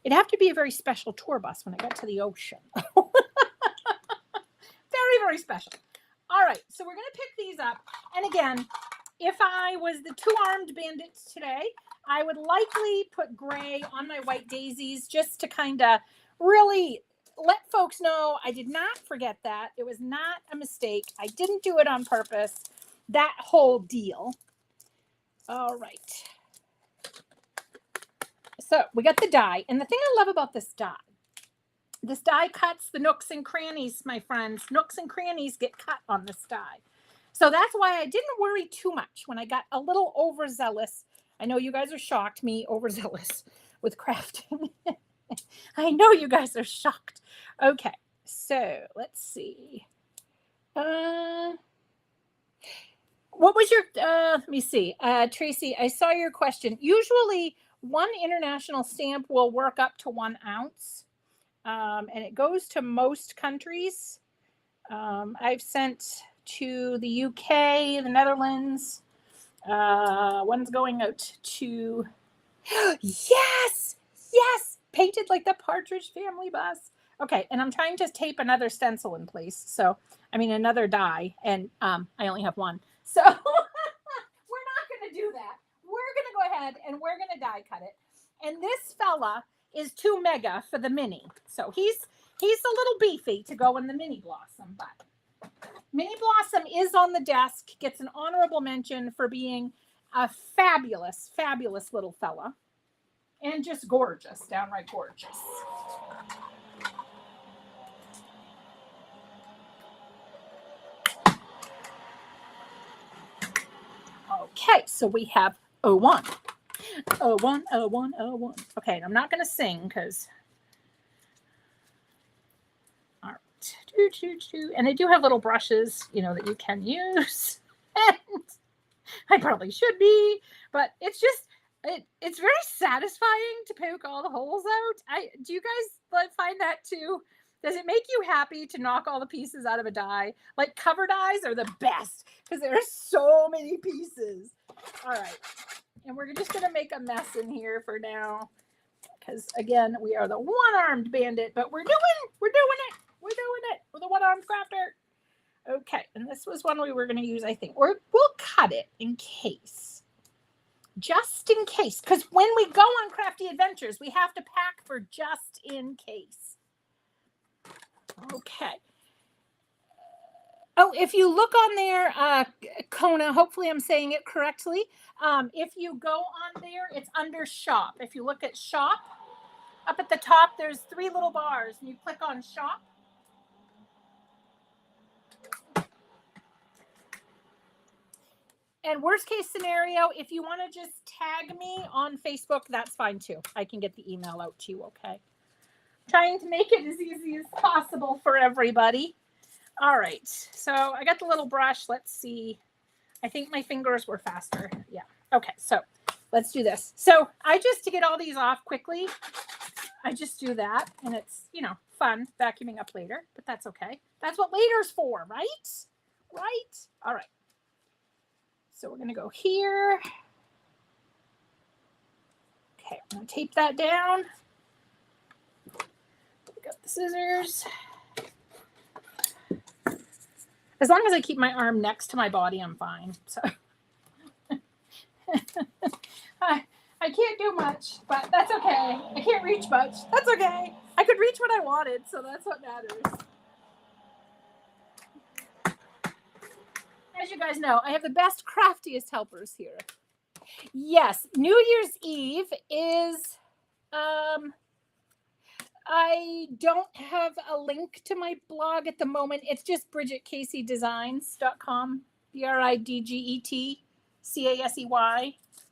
It'd have to be a very special tour bus when I got to the ocean. Very, very special. All right, so we're going to pick these up. And again, if I was the two-armed bandits today, I would likely put gray on my white daisies just to kind of really let folks know I did not forget that. It was not a mistake. I didn't do it on purpose. That whole deal. All right. So we got the die. And the thing I love about this die cuts the nooks and crannies, my friends. Nooks and crannies get cut on this die. So that's why I didn't worry too much when I got a little overzealous. I know you guys are shocked, me overzealous with crafting. I know you guys are shocked. Okay, so let's see. What was your, let me see. Tracy, I saw your question. Usually one international stamp will work up to 1 ounce. And it goes to most countries. I've sent to the UK, the Netherlands. One's going out to, yes, painted like the Partridge Family bus. Okay, and I'm trying to tape another stencil in place. So, I mean, another die, and I only have one. So, we're not going to do that. We're going to go ahead and we're going to die cut it. And this fella is too mega for the mini. So, he's a little beefy to go in the Mini Blossom, but Mini Blossom is on the desk, gets an honorable mention for being a fabulous, fabulous little fella. And just gorgeous, downright gorgeous. Okay, so we have 01. 01, 01, 01. Okay, I'm not going to sing because... All right. And I do have little brushes, you know, that you can use. And I probably should be, but it's just... It's very satisfying to poke all the holes out. Do you guys find that too? Does it make you happy to knock all the pieces out of a die? Like cover dies are the best because there are so many pieces. All right. And we're just going to make a mess in here for now because again, we are the one-armed bandit, but we're doing it. We're the one-armed crafter. Okay. And this was one we were going to use, I think. We'll cut it in case. Just in case, because when we go on crafty adventures, we have to pack for just in case. Okay. Oh, if you look on there, Kona, hopefully I'm saying it correctly. If you go on there, it's under shop. If you look at shop, up at the top, there's 3 little bars, and you click on shop. And worst case scenario, if you want to just tag me on Facebook, that's fine too. I can get the email out to you, okay? Trying to make it as easy as possible for everybody. All right, so I got the little brush. Let's see. I think my fingers were faster. Yeah, okay, so let's do this. So to get all these off quickly, I just do that. And it's, you know, fun vacuuming up later, but that's okay. That's what later's for, right? Right? All right. So we're going to go here. Okay, I'm going to tape that down. We got the scissors. As long as I keep my arm next to my body, I'm fine. So I can't do much, but that's okay. I can't reach much. That's okay. I could reach what I wanted, so that's what matters. As you guys know, I have the best, craftiest helpers here. Yes, New Year's Eve is, I don't have a link to my blog at the moment. It's just bridgetcaseydesigns.com, BridgetCasey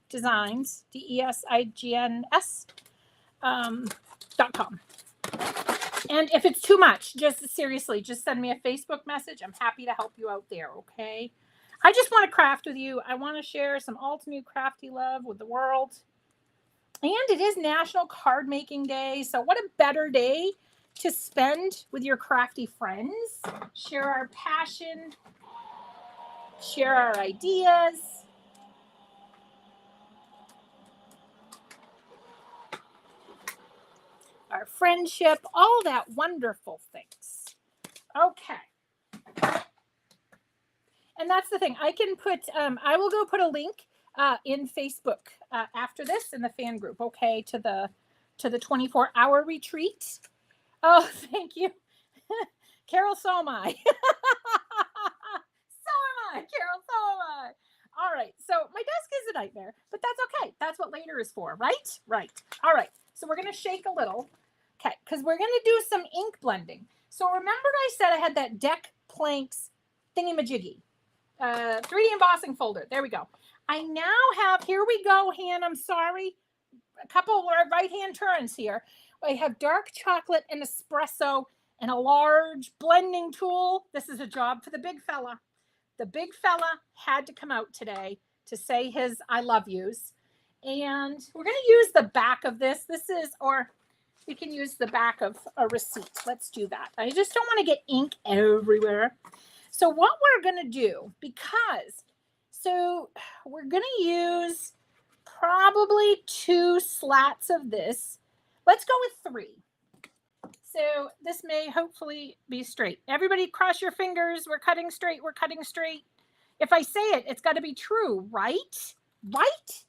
designs, DESIGNS.com. And if it's too much, just seriously, just send me a Facebook message. I'm happy to help you out there, okay? I just want to craft with you. I want to share some ultimate crafty love with the world. And it is National Card Making Day. So what a better day to spend with your crafty friends. Share our passion. Share our ideas. Our friendship. All that wonderful things. Okay. And that's the thing. I can put, I will go put a link in Facebook after this in the fan group, okay, to the 24-hour retreat. Oh, thank you. Carol, so am I. So am I, Carol, so am I. All right, so my desk is a nightmare, but that's okay. That's what later is for, right? Right. All right, so we're going to shake a little, okay, because we're going to do some ink blending. So remember I said I had that deck planks thingy-majiggy. 3D embossing folder. There we go. I now have, here we go, Han, I'm sorry, a couple of right-hand turns here. I have dark chocolate and espresso and a large blending tool. This is a job for the big fella. The big fella had to come out today to say his I love yous. And we're going to use the back of this. This is, or we can use the back of a receipt. Let's do that. I just don't want to get ink everywhere. So what we're going to do, so we're going to use probably 2 slats of this. Let's go with 3. So this may hopefully be straight. Everybody cross your fingers. We're cutting straight. We're cutting straight. If I say it, it's got to be true, right? Right?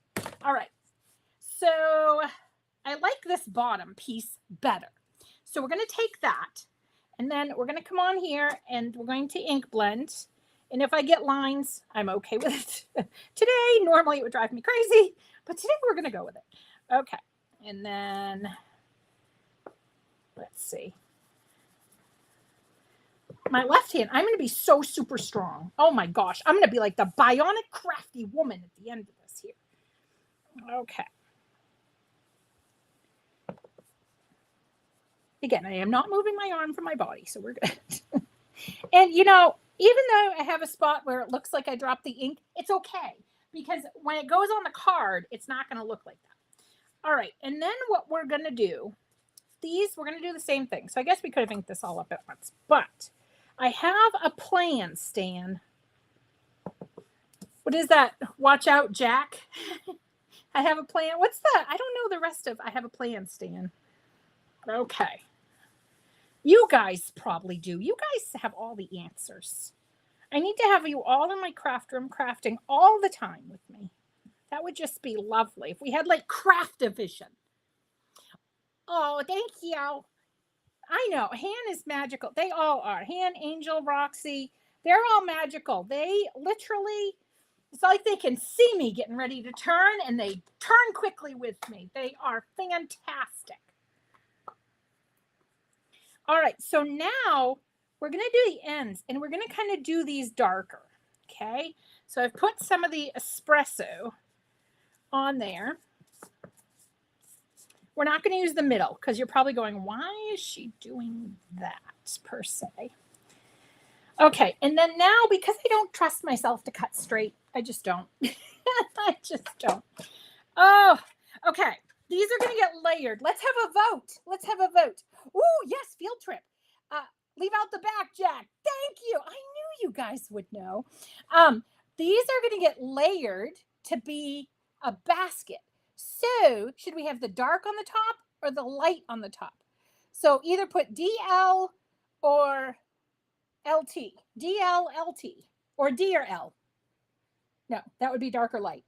All right. So I like this bottom piece better. So we're going to take that. And then we're going to come on here and we're going to ink blend. And if I get lines, I'm okay with it. Today, normally it would drive me crazy, but today we're going to go with it. Okay. And then, let's see. My left hand, I'm going to be so super strong. Oh my gosh. I'm going to be like the bionic crafty woman at the end of this here. Okay. Again, I am not moving my arm from my body, so we're good. And, you know, even though I have a spot where it looks like I dropped the ink, it's okay. Because when it goes on the card, it's not going to look like that. All right. And then what we're going to do, we're going to do the same thing. So I guess we could have inked this all up at once. But I have a plan, Stan. What is that? Watch out, Jack. I have a plan. What's that? I don't know the rest of I have a plan, Stan. Okay. You guys probably do. You guys have all the answers. I need to have you all in my craft room crafting all the time with me. That would just be lovely if we had like craft division. Oh, thank you. I know. Han is magical. They all are. Han, Angel, Roxy, they're all magical. They literally, it's like they can see me getting ready to turn and they turn quickly with me. They are fantastic. All right, so now we're going to do the ends and we're going to kind of do these darker, okay? So I've put some of the espresso on there. We're not going to use the middle because you're probably going, why is she doing that per se? Okay, and then now because I don't trust myself to cut straight, I just don't. I just don't. Oh, okay. These are going to get layered. Let's have a vote. Let's have a vote. Ooh, yes, field trip. Leave out the back, Jack. Thank you. I knew you guys would know. These are going to get layered to be a basket. So should we have the dark on the top or the light on the top? So either put DL or LT. DL, LT. Or D or L. No, that would be dark or light.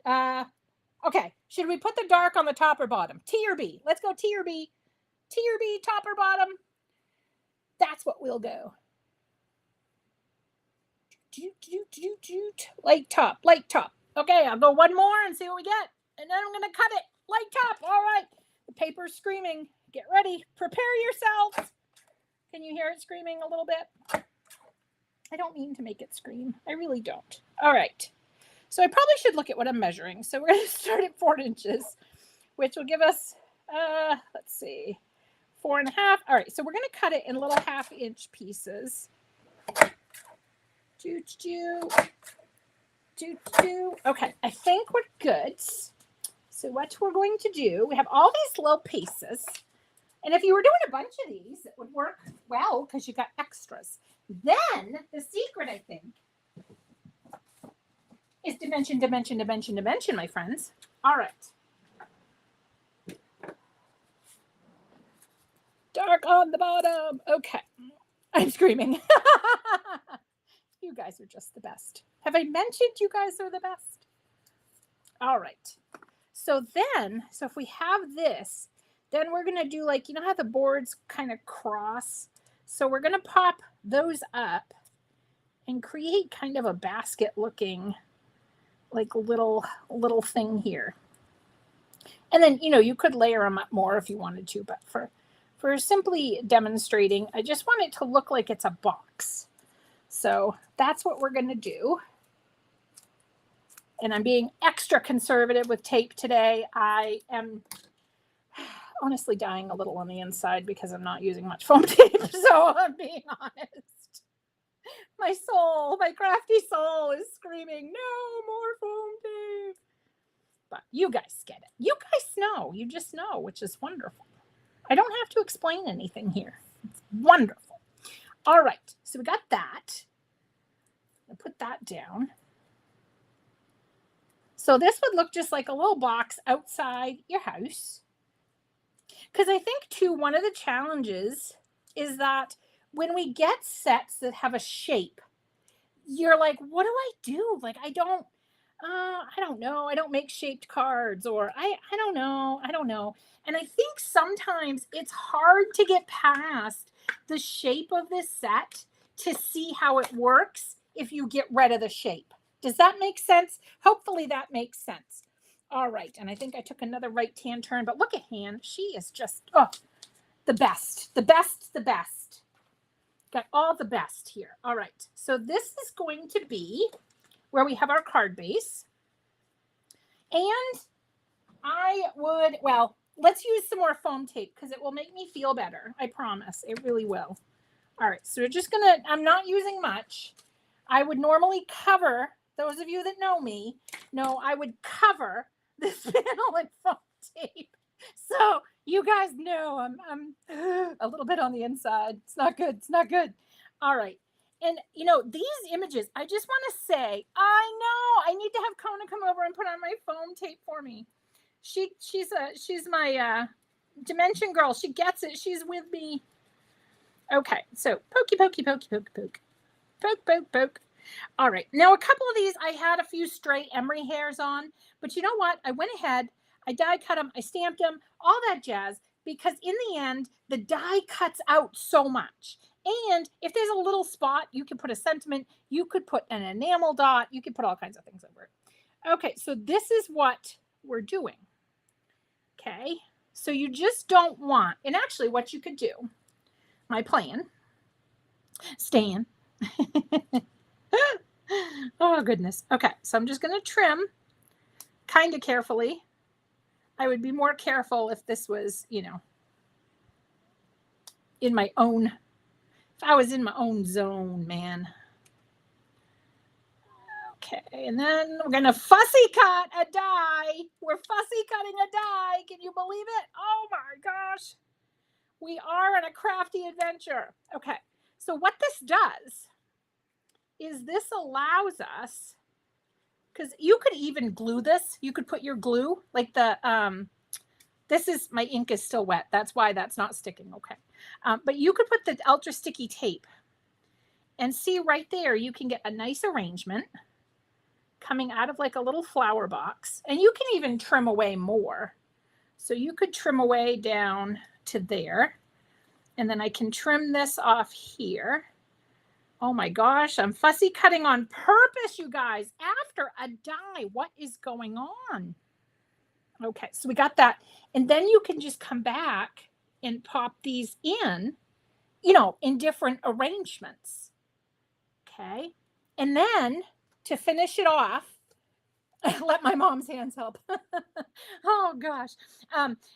Okay. Should we put the dark on the top or bottom? T or B? Let's go T or B. Tier B, top or bottom. That's what we'll go. Light top, light top. Okay, I'll go one more and see what we get. And then I'm going to cut it. Light top. All right. The paper's screaming. Get ready. Prepare yourselves. Can you hear it screaming a little bit? I don't mean to make it scream. I really don't. All right. So I probably should look at what I'm measuring. So we're going to start at 4 inches, which will give us, let's see, 4.5. All right. So we're going to cut it in little 1/2-inch pieces. Okay, I think we're good. So what we're going to do, we have all these little pieces. And if you were doing a bunch of these, it would work well because you got extras. Then the secret, I think, is dimension, dimension, dimension, dimension, my friends. All right. Dark on the bottom. Okay. I'm screaming. You guys are just the best. Have I mentioned you guys are the best? All right. So if we have this, then we're going to do like, you know how the boards kind of cross? So we're going to pop those up and create kind of a basket looking like little thing here. And then, you know, you could layer them up more if you wanted to, but for simply demonstrating, I just want it to look like it's a box. So that's what we're going to do. And I'm being extra conservative with tape today. I am honestly dying a little on the inside because I'm not using much foam tape. So I'm being honest. My soul, my crafty soul is screaming, no more foam tape. But you guys get it. You guys know. You just know, which is wonderful. I don't have to explain anything here. It's wonderful. All right. So we got that. I'll put that down. So this would look just like a little box outside your house. Because I think, too, one of the challenges is that when we get sets that have a shape, you're like, what do I do? Like, I don't know. I don't make shaped cards, or I don't know. And I think sometimes it's hard to get past the shape of this set to see how it works if you get rid of the shape. Does that make sense? Hopefully that makes sense. All right. And I think I took another right-hand turn, but look at Han. She is just, the best. Got all the best here. All right. So this is going to be where we have our card base. And let's use some more foam tape because it will make me feel better. I promise. It really will. All right. So we're just I'm not using much. I would normally cover, those of you that know me, know I would cover this panel in foam tape. So you guys know I'm a little bit on the inside. It's not good. It's not good. All right. And, you know, these images, I just want to say, I know I need to have Kona come over and put on my foam tape for me. She's my dimension girl. She gets it. She's with me. Okay. So pokey, pokey, pokey, pokey, poke. Poke, poke, poke. All right. Now, a couple of these, I had a few stray emery hairs on. But you know what? I went ahead. I die cut them. I stamped them. All that jazz. Because in the end, the die cuts out so much. And if there's a little spot, you can put a sentiment. You could put an enamel dot. You could put all kinds of things over it. Okay, so this is what we're doing. Okay, so you just don't want, and actually what you could do, my plan, Stan. Oh, goodness. Okay, so I'm just going to trim kind of carefully. I would be more careful if this was, you know, in my own, if I was in my own zone, man. Okay, and then we're going to fussy cut a die. We're fussy cutting a die. Can you believe it? Oh my gosh. We are on a crafty adventure. Okay, so what this does is this allows us, because you could even glue this. You could put your glue, like this is, my ink is still wet. That's why that's not sticking. Okay. But you could put the ultra sticky tape and see right there, you can get a nice arrangement coming out of like a little flower box. And you can even trim away more. So you could trim away down to there. And then I can trim this off here. Oh my gosh, I'm fussy cutting on purpose, you guys, after a die. What is going on? Okay, so we got that. And then you can just come back and pop these in, you know, in different arrangements. Okay. And then to finish it off, let my mom's hands help. Oh gosh.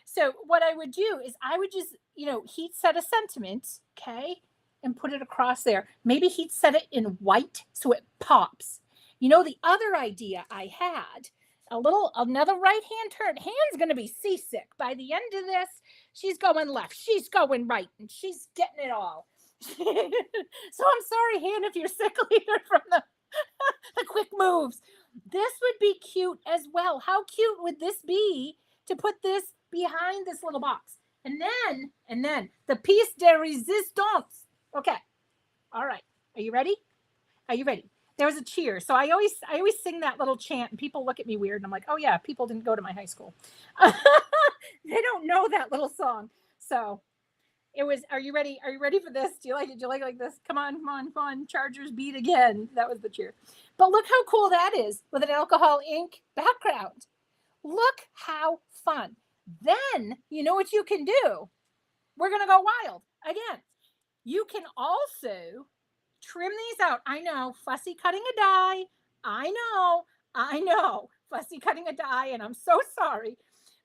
So what I would do is I would just, you know, heat set a sentiment, okay, and put it across there. Maybe heat set it in white so it pops. You know, the other idea I had, another right hand turn. Han's gonna be seasick by the end of this. She's going left, she's going right, and she's getting it all. So I'm sorry, Han, if you're sick later from the quick moves. This would be cute as well. How cute would this be to put this behind this little box? And then the piece de resistance. Okay. All right. Are you ready? Are you ready? There was a cheer. So I always sing that little chant and people look at me weird. And I'm like, oh yeah, people didn't go to my high school. They don't know that little song. So it was, are you ready? Are you ready for this? Do you like it? Do you like this? Come on, come on, come on. Chargers beat again. That was the cheer. But look how cool that is with an alcohol ink background. Look how fun. Then, you know what you can do? We're going to go wild. Again, you can also trim these out. I know, fussy cutting a die. I know, fussy cutting a die, and I'm so sorry.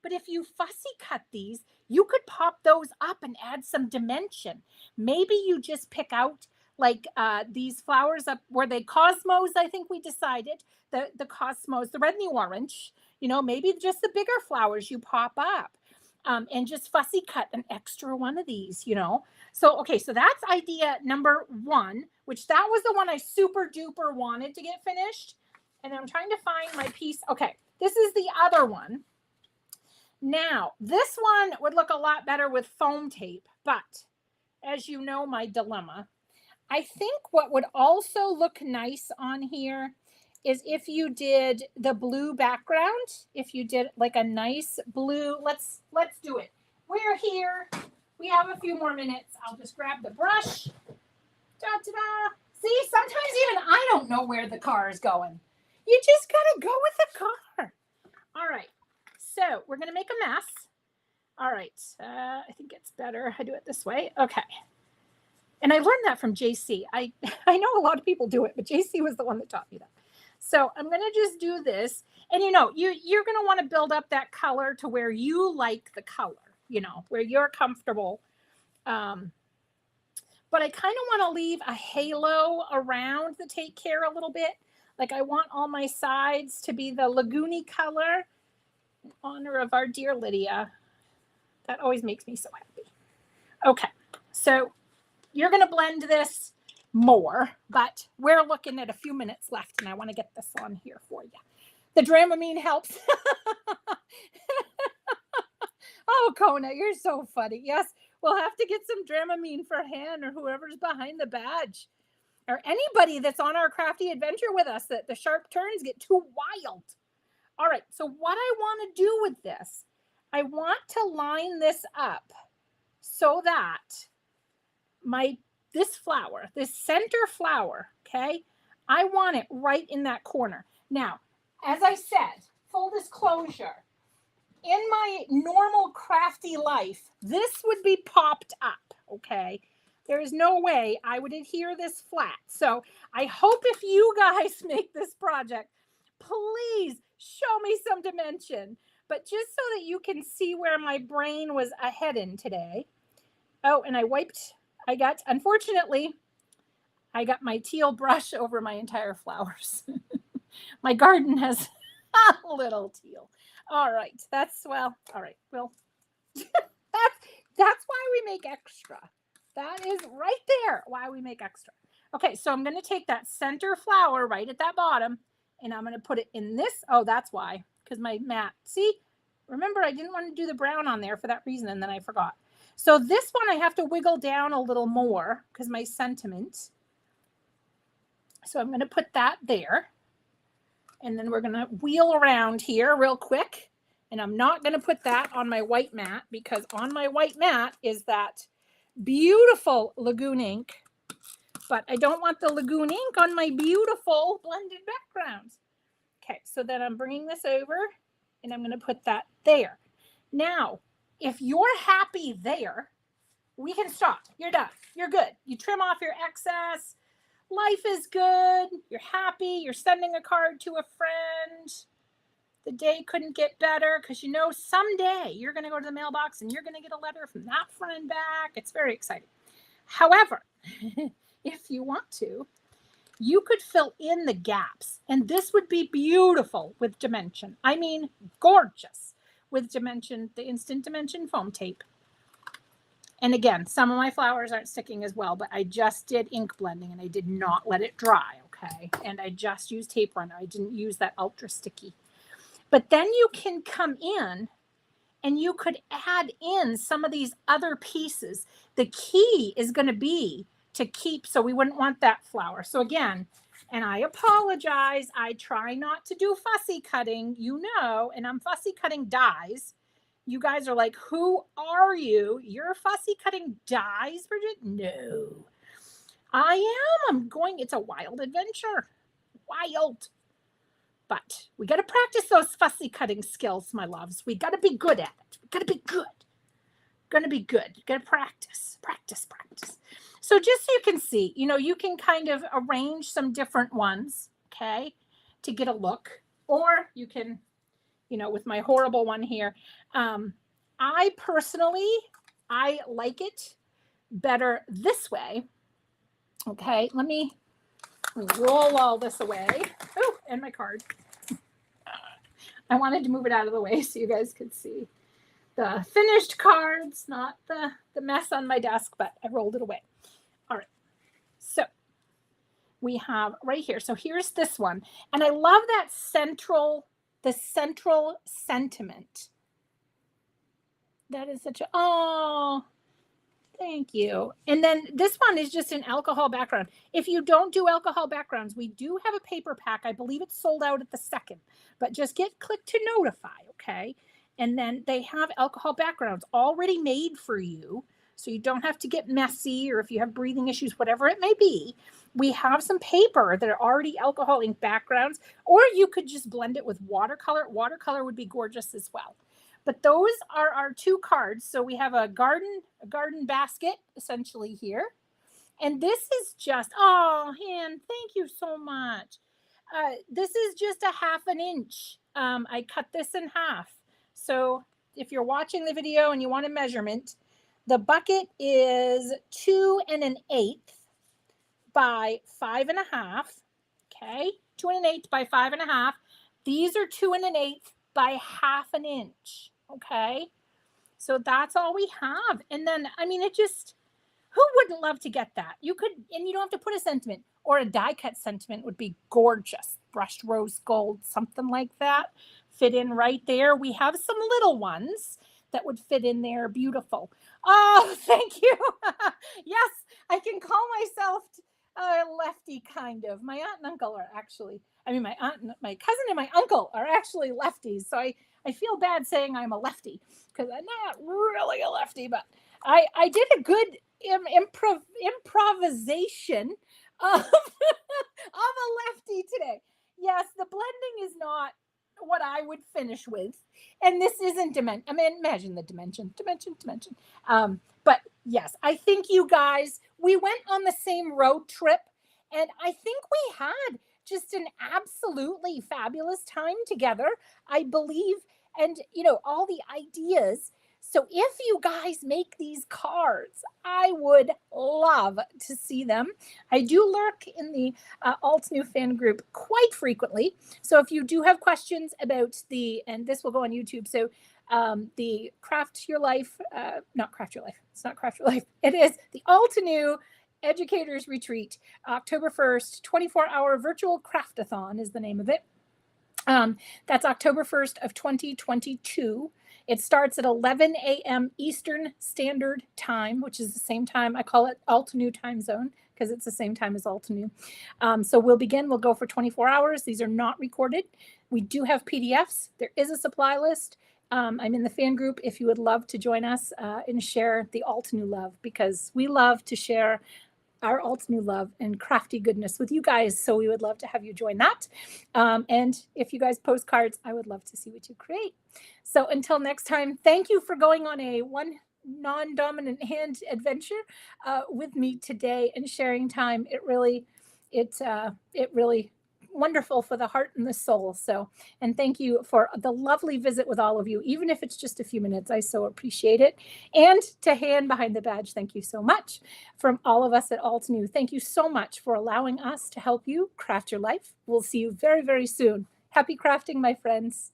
But if you fussy cut these, you could pop those up and add some dimension. Maybe you just pick out like these flowers up where they cosmos, I think we decided, the cosmos, the red and the orange, you know, maybe just the bigger flowers you pop up and just fussy cut an extra one of these, you know. So, okay, so that's idea number one, which that was the one I super duper wanted to get finished. And I'm trying to find my piece. Okay, this is the other one. Now, this one would look a lot better with foam tape, but as you know, my dilemma, I think what would also look nice on here is if you did the blue background, if you did like a nice blue, let's do it. We're here. We have a few more minutes. I'll just grab the brush. Da-da-da. See, sometimes even I don't know where the car is going. You just got to go with the car. All right. So we're going to make a mess. All right. I think it's better. I do it this way. Okay. And I learned that from JC. I know a lot of people do it, but JC was the one that taught me that. So I'm going to just do this. And, you know, you're going to want to build up that color to where you like the color, you know, where you're comfortable. But I kind of want to leave a halo around the take care a little bit. Like I want all my sides to be the lagoony color in honor of our dear Lydia. That always makes me so happy. Okay, so you're going to blend this more, but we're looking at a few minutes left, and I want to get this on here for you. The Dramamine helps. Oh, Kona, you're so funny. Yes, we'll have to get some Dramamine for Han or whoever's behind the badge, or anybody that's on our crafty adventure with us that the sharp turns get too wild. All right, so what I want to do with this, I want to line this up so that this flower, this center flower, okay, I want it right in that corner. Now, as I said, full disclosure, in my normal crafty life, this would be popped up, okay? There is no way I would adhere this flat. So I hope if you guys make this project, please show me some dimension. But just so that you can see where my brain was heading today. Oh, and unfortunately, I got my teal brush over my entire flowers. My garden has a little teal. All right, all right, well, that's why we make extra. That is right there why we make extra. Okay, so I'm going to take that center flower right at that bottom, and I'm going to put it in this. Oh, that's why, because my mat, see, remember I didn't want to do the brown on there for that reason, and then I forgot. So this one I have to wiggle down a little more because my sentiment. So I'm going to put that there. And then we're going to wheel around here real quick And I'm not going to put that on my white mat because on my white mat is that beautiful Lagoon ink. But I don't want the Lagoon ink on my beautiful blended backgrounds. Okay, so then I'm bringing this over and I'm going to put that there. Now, if you're happy there, we can stop. You're done. You're good. You trim off your excess. Life is good. You're happy. You're sending a card to a friend. The day couldn't get better because you know someday you're going to go to the mailbox and you're going to get a letter from that friend back. It's very exciting. However, if you want to, you could fill in the gaps. And this would be beautiful with Dimension. I mean, gorgeous with Dimension, the Instant Dimension foam tape. And again, some of my flowers aren't sticking as well, but I just did ink blending and I did not let it dry, okay? And I just used tape runner. I didn't use that ultra sticky. But then you can come in and you could add in some of these other pieces. The key is going to be to keep, so we wouldn't want that flower. So again, and I apologize, I try not to do fussy cutting, you know, and I'm fussy cutting dies. You guys are like, who are you? You're fussy cutting dies, Bridget? No, I am. I'm going, it's a wild adventure. Wild. But we got to practice those fussy cutting skills, my loves. We got to be good at it. We got to be good. Going to be good. Got to practice, practice, practice. So just so you can see, you know, you can kind of arrange some different ones, okay, to get a look. Or you can, you know, with my horrible one here. I personally, I like it better this way. Okay, let me roll all this away. Oh, and my card. I wanted to move it out of the way so you guys could see the finished cards, not the mess on my desk, but I rolled it away. All right, so we have right here. So here's this one. And I love that the central sentiment. That is such a, oh, thank you. And then this one is just an alcohol background. If you don't do alcohol backgrounds, we do have a paper pack. I believe it's sold out at the second, but just click to notify, okay? And then they have alcohol backgrounds already made for you. So you don't have to get messy, or if you have breathing issues, whatever it may be, we have some paper that are already alcohol ink backgrounds, or you could just blend it with watercolor. Watercolor would be gorgeous as well. But those are our two cards. So we have a garden basket essentially here. And this is just, oh, Han, thank you so much. This is just a 1/2 inch. I cut this in half. So if you're watching the video and you want a measurement, the bucket is 2 1/8 by 5 1/2. Okay, 2 1/8 by 5 1/2. These are 2 1/8 by 1/2 inch. Okay, so that's all we have. And then, I mean, it just, who wouldn't love to get that? You could, and you don't have to put a sentiment, or a die cut sentiment would be gorgeous. Brushed rose gold, something like that, fit in right there. We have some little ones that would fit in there. Beautiful. Oh, thank you. Yes, I can call myself a lefty, kind of. My aunt and uncle are actually, I mean, my cousin and my uncle are actually lefties. So I feel bad saying I'm a lefty because I'm not really a lefty, but I did a good improvisation of, of a lefty today. Yes, the blending is not what I would finish with. And this isn't dimension. I mean, imagine the dimension. But yes, I think you guys, we went on the same road trip, and I think we had just an absolutely fabulous time together, I believe. And, you know, all the ideas. So if you guys make these cards, I would love to see them. I do lurk in the Alt New fan group quite frequently. So if you do have questions about and this will go on YouTube. So the Craft Your Life, not Craft Your Life. It's not Craft Your Life. It is the Alt New Educators Retreat, October 1st, 24-hour virtual craftathon is the name of it. That's October 1st of 2022. It starts at 11 a.m. Eastern Standard Time, which is the same time. I call it Alt New time zone because it's the same time as Alt New. So we'll go for 24 hours. These are not recorded. We do have PDFs. There is a supply list. I'm in the fan group if you would love to join us and share the alt new love, because we love to share our alt new love and crafty goodness with you guys. So we would love to have you join that. And if you guys post cards, I would love to see what you create. So until next time, thank you for going on a one non-dominant hand adventure with me today and sharing time. It really wonderful for the heart and the soul. So, and thank you for the lovely visit with all of you, even if it's just a few minutes. I so appreciate it. And to hand behind the badge, thank you so much. From all of us at Alt New, thank you so much for allowing us to help you craft your life. We'll see you very, very soon. Happy crafting, my friends.